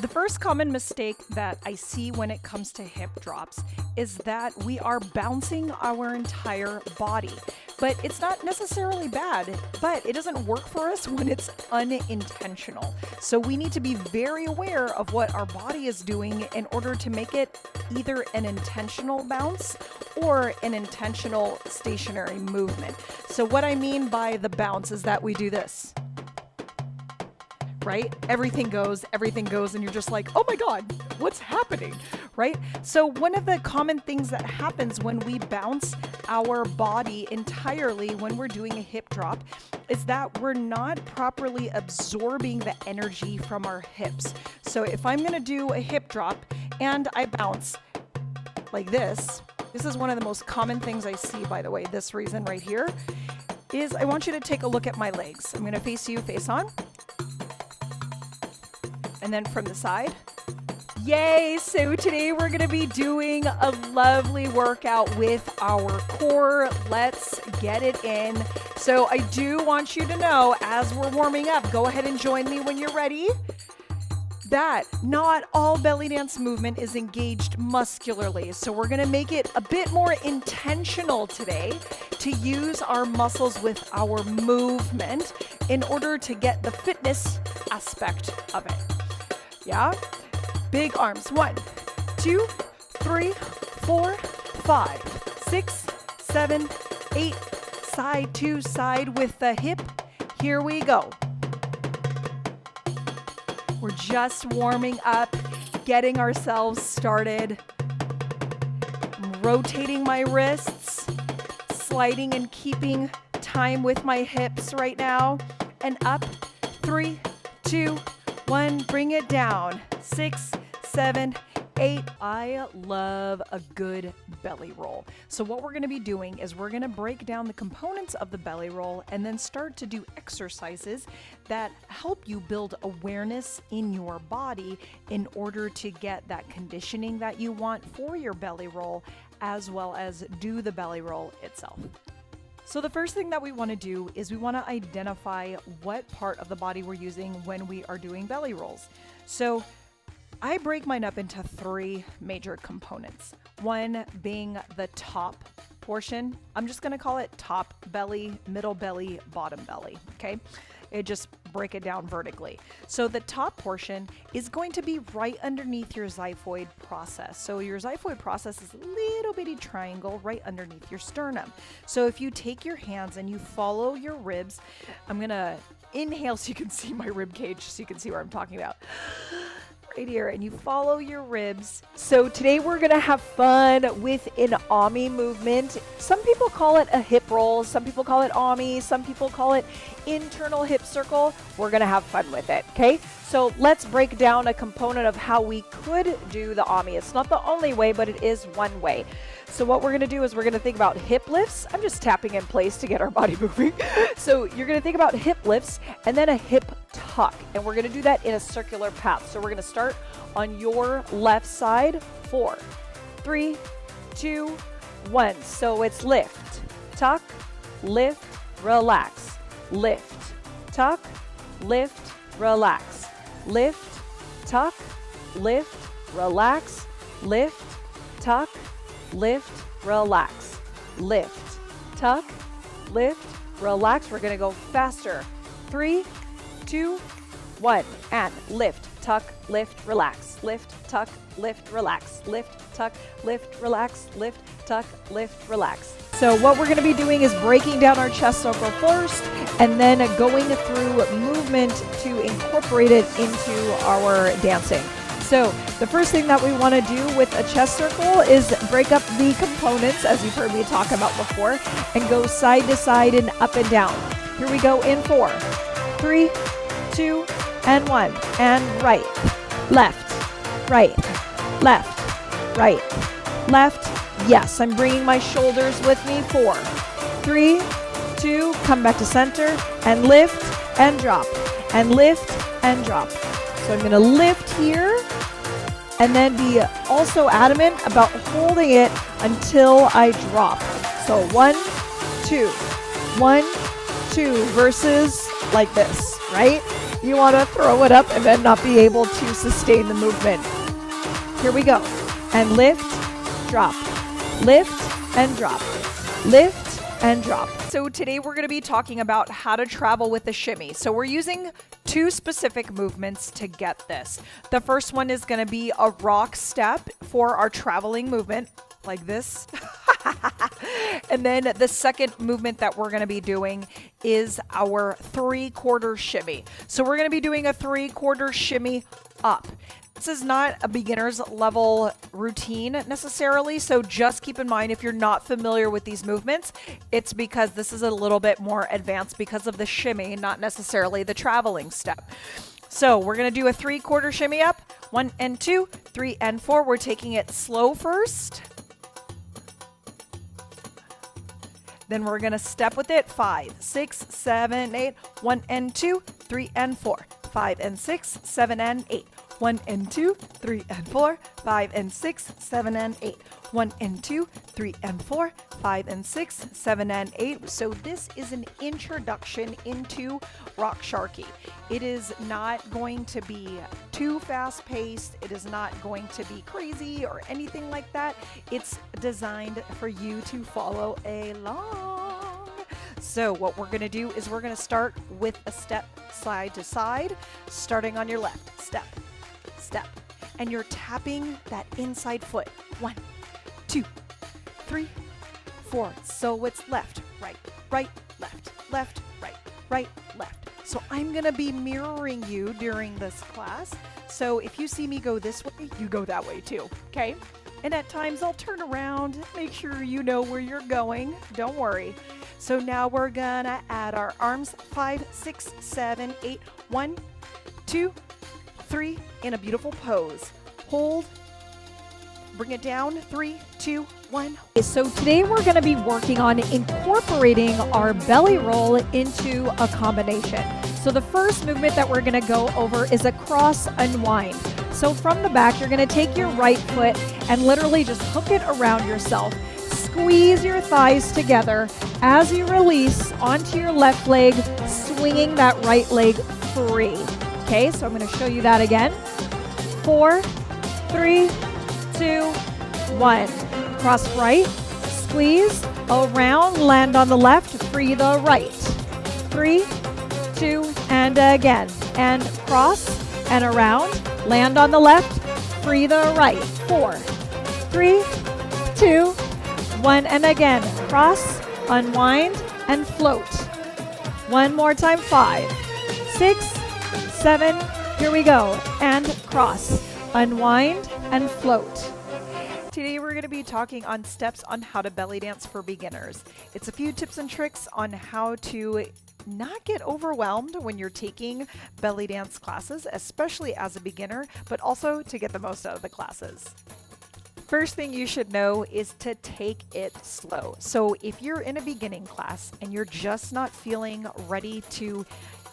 The first common mistake that I see when it comes to hip drops is that we are bouncing our entire body. But it's not necessarily bad, but it doesn't work for us when it's unintentional. So we need to be very aware of what our body is doing in order to make it either an intentional bounce or an intentional stationary movement. So what I mean by the bounce is that we do this. Right? Everything goes, and you're just like, oh my God, what's happening? Right? So one of the common things that happens when we bounce our body entirely when we're doing a hip drop is that we're not properly absorbing the energy from our hips. So if I'm going to do a hip drop and I bounce like this is one of the most common things I see, by the way, this reason right here, is I want you to take a look at my legs. I'm going to face you face on. And then from the side. Yay! So today we're going to be doing a lovely workout with our core. Let's get it in. So I do want you to know, as we're warming up, go ahead and join me when you're ready, that not all belly dance movement is engaged muscularly. So we're going to make it a bit more intentional today to use our muscles with our movement in order to get the fitness aspect of it. Yeah? Big arms. 1, 2, 3, 4, 5, 6, 7, 8. Side to side with the hip. Here we go. We're just warming up, getting ourselves started. I'm rotating my wrists, sliding and keeping time with my hips right now. And up. 3, 2, 1, bring it down. 6, 7, 8. I love a good belly roll. So what we're going to be doing is we're going to break down the components of the belly roll and then start to do exercises that help you build awareness in your body in order to get that conditioning that you want for your belly roll, as well as do the belly roll itself. So the first thing that we want to do is we want to identify what part of the body we're using when we are doing belly rolls. So I break mine up into 3 major components. One being the top portion. I'm just going to call it top belly, middle belly, bottom belly. Okay. It just break it down vertically. So the top portion is going to be right underneath your xiphoid process. So your xiphoid process is a little bitty triangle right underneath your sternum. So if you take your hands and you follow your ribs, I'm going to inhale so you can see my rib cage, so you can see what I'm talking about. Right here, and you follow your ribs. So today we're gonna have fun with an Ami movement. Some people call it a hip roll, some people call it Ami, some people call it internal hip circle. We're gonna have fun with it, okay? So let's break down a component of how we could do the Ami. It's not the only way, but it is one way. So what we're gonna do is we're gonna think about hip lifts. I'm just tapping in place to get our body moving. So you're gonna think about hip lifts and then a hip tuck. And we're gonna do that in a circular path. So we're gonna start on your left side. 4, 3, 2, 1. So it's lift, tuck, lift, relax, lift, tuck, lift, relax, lift, tuck, lift, relax, lift, tuck, lift, relax, lift, tuck, lift, relax. We're gonna go faster. 3, 2, 1, and lift, tuck, lift, relax, lift, tuck, lift, relax, lift, tuck, lift, relax, lift, tuck, lift, relax. So what we're going to be doing is breaking down our chest circle first and then going through movement to incorporate it into our dancing. So the first thing that we want to do with a chest circle is break up the components, as you've heard me talk about before, and go side to side and up and down. Here we go in 4, 3, 2, and 1. And right, left, right, left, right, left. Yes, I'm bringing my shoulders with me. 4, 3, 2, come back to center and lift and drop and lift and drop. So I'm going to lift here and then be also adamant about holding it until I drop. So 1, 2, 1, 2 versus like this, right? You want to throw it up and then not be able to sustain the movement. Here we go. And lift, drop, lift and drop, lift and drop. So today we're going to be talking about how to travel with the shimmy. So we're using 2 specific movements to get this. The first one is going to be a rock step for our traveling movement, like this. And then the second movement that we're going to be doing is our 3/4 shimmy. So we're going to be doing a 3/4 shimmy up. This is not a beginner's level routine necessarily, so just keep in mind if you're not familiar with these movements, it's because this is a little bit more advanced because of the shimmy, not necessarily the traveling step. So we're going to do a 3/4 shimmy up, 1 and 2, 3 and 4. We're taking it slow first. Then we're going to step with it, 5, 6, 7, 8, 1 and 2, 3 and 4, 5 and 6, 7 and 8. 1 and 2, 3 and 4, 5 and 6, 7 and 8. 1 and 2, 3 and 4, 5 and 6, 7 and 8. So this is an introduction into Raqs Sharqi. It is not going to be too fast paced. It is not going to be crazy or anything like that. It's designed for you to follow along. So what we're going to do is we're going to start with a step side to side, starting on your left. Step, step. And you're tapping that inside foot. 1, 2, 3, 4. So it's left, right, right, left, left, right, right, left. So I'm going to be mirroring you during this class. So if you see me go this way, you go that way too, okay? And at times I'll turn around, make sure you know where you're going. Don't worry. So now we're gonna add our arms, 5, 6, 7, 8, 1, 2, 3, in a beautiful pose. Hold, bring it down, 3, 2, 1. So today we're gonna be working on incorporating our belly roll into a combination. So the first movement that we're gonna go over is a cross unwind. So from the back, you're gonna take your right foot and literally just hook it around yourself. Squeeze your thighs together as you release onto your left leg, swinging that right leg free. Okay, so I'm going to show you that again. 4, 3, 2, 1. Cross right, squeeze, around, land on the left, free the right. 3, 2, and again. And cross and around, land on the left, free the right. 4, 3, 2, 1, and again, cross, unwind, and float. One more time, 5, 6, 7, here we go, and cross, unwind, and float. Today we're going to be talking on steps on how to belly dance for beginners. It's a few tips and tricks on how to not get overwhelmed when you're taking belly dance classes, especially as a beginner, but also to get the most out of the classes. First thing you should know is to take it slow. So if you're in a beginning class and you're just not feeling ready to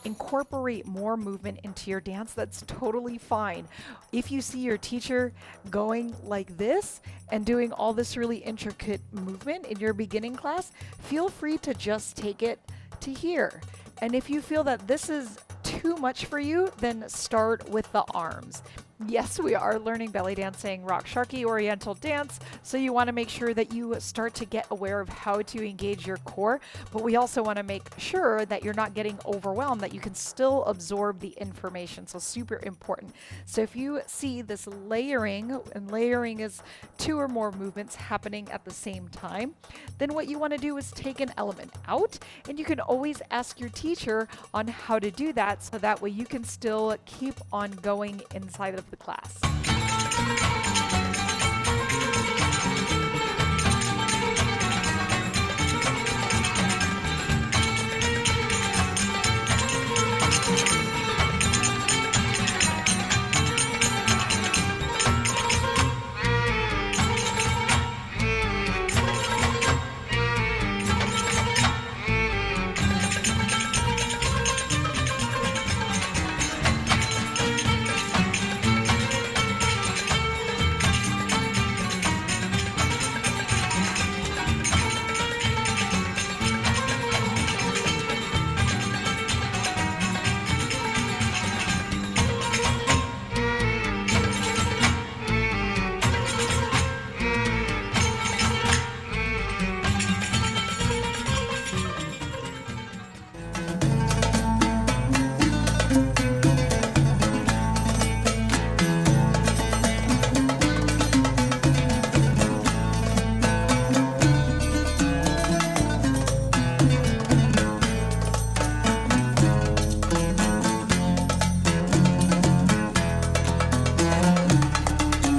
incorporate more movement into your dance, that's totally fine. If you see your teacher going like this and doing all this really intricate movement in your beginning class, feel free to just take it to here. And if you feel that this is too much for you, then start with the arms. Yes, we are learning belly dancing, Raqs Sharqi oriental dance, so you want to make sure that you start to get aware of how to engage your core, but we also want to make sure that you're not getting overwhelmed, that you can still absorb the information, so super important. So if you see this layering, and layering is 2 or more movements happening at the same time, then what you want to do is take an element out, and you can always ask your teacher on how to do that, so that way you can still keep on going inside of the class.